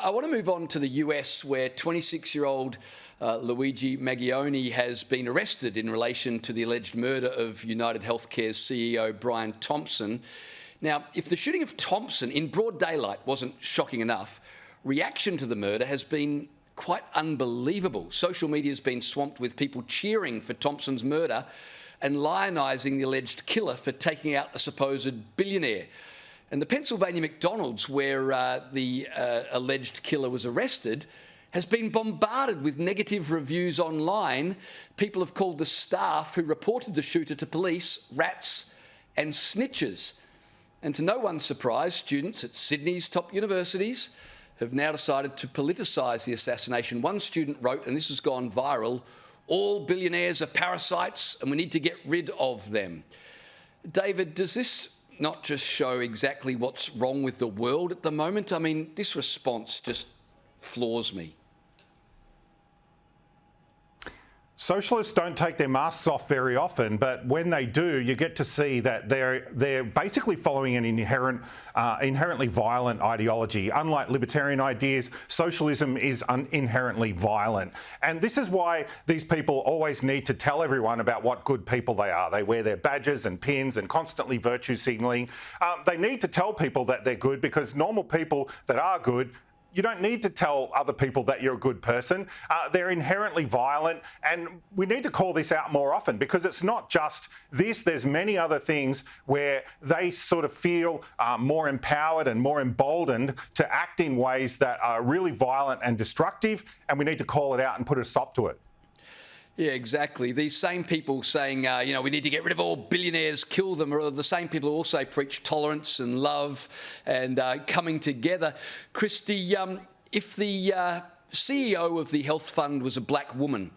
I want to move on to the US, where 26-year-old Luigi Mangione has been arrested in relation to the alleged murder of UnitedHealthcare's CEO Brian Thompson. Now, if the shooting of Thompson in broad daylight wasn't shocking enough, reaction to the murder has been quite unbelievable. Social media has been swamped with people cheering for Thompson's murder and lionising the alleged killer for taking out a supposed billionaire. And the Pennsylvania McDonald's, where the alleged killer was arrested, has been bombarded with negative reviews online. People have called the staff who reported the shooter to police rats and snitches. And to no one's surprise, students at Sydney's top universities have now decided to politicise the assassination. One student wrote, and this has gone viral, "All billionaires are parasites and we need to get rid of them." David, does this not just show exactly what's wrong with the world at the moment? I mean, this response just floors me. Socialists don't take their masks off very often, but when they do, you get to see that they're basically following an inherently violent ideology. Unlike libertarian ideas, socialism is inherently violent. And this is why these people always need to tell everyone about what good people they are. They wear their badges and pins and constantly virtue signalling. They need to tell people that they're good, because normal people that are good, you don't need to tell other people that you're a good person. They're inherently violent, and we need to call this out more often, because it's not just this. There's many other things where they sort of feel more empowered and more emboldened to act in ways that are really violent and destructive, and we need to call it out and put a stop to it. Yeah, exactly. These same people saying, we need to get rid of all billionaires, kill them, are the same people who also preach tolerance and love and coming together. Christy, if the CEO of the health fund was a black woman,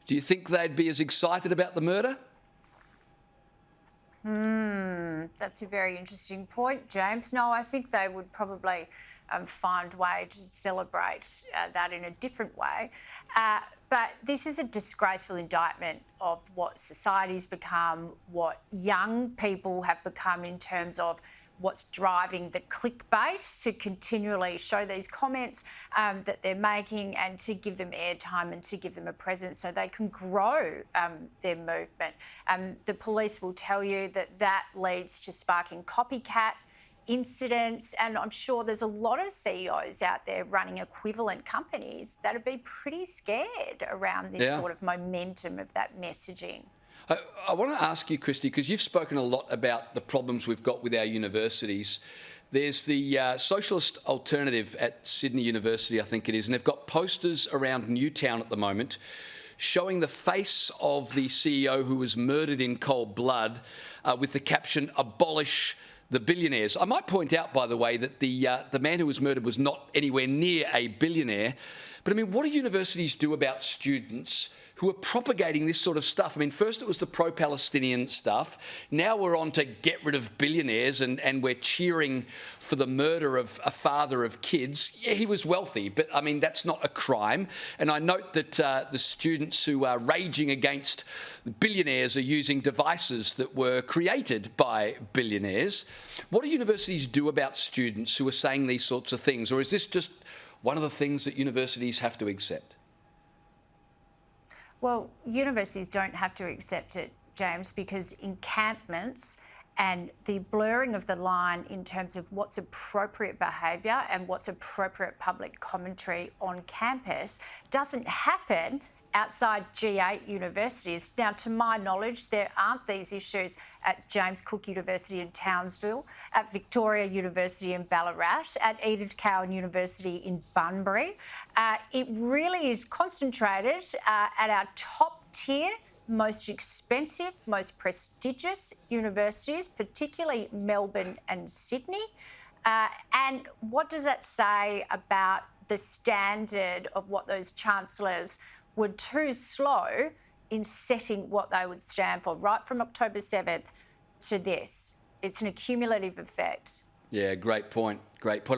do you think they'd be as excited about the murder? That's a very interesting point, James. No, I think they would probably find a way to celebrate that in a different way. But this is a disgraceful indictment of what society's become, what young people have become in terms of what's driving the clickbait to continually show these comments that they're making, and to give them airtime and to give them a presence so they can grow their movement. The police will tell you that leads to sparking copycat incidents, and I'm sure there's a lot of CEOs out there running equivalent companies that would be pretty scared around this sort of momentum of that messaging. I want to ask you, Christy, because you've spoken a lot about the problems we've got with our universities. There's the Socialist Alternative at Sydney University, I think it is, and they've got posters around Newtown at the moment showing the face of the CEO who was murdered in cold blood with the caption, "Abolish the billionaires." I might point out, by the way, that the man who was murdered was not anywhere near a billionaire. But I mean, what do universities do about students who are propagating this sort of stuff? I mean, first it was the pro-Palestinian stuff. Now we're on to get rid of billionaires, and we're cheering for the murder of a father of kids. Yeah, he was wealthy, but I mean, that's not a crime. And I note that the students who are raging against billionaires are using devices that were created by billionaires. What do universities do about students who are saying these sorts of things? Or is this just one of the things that universities have to accept? Well, universities don't have to accept it, James, because encampments and the blurring of the line in terms of what's appropriate behaviour and what's appropriate public commentary on campus doesn't happen outside G8 universities. Now, to my knowledge, there aren't these issues at James Cook University in Townsville, at Victoria University in Ballarat, at Edith Cowan University in Bunbury. It really is concentrated at our top tier, most expensive, most prestigious universities, particularly Melbourne and Sydney. And what does that say about the standard of what those chancellors were too slow in setting what they would stand for, right from October 7th to this? It's an accumulative effect. Yeah, great point. Great point.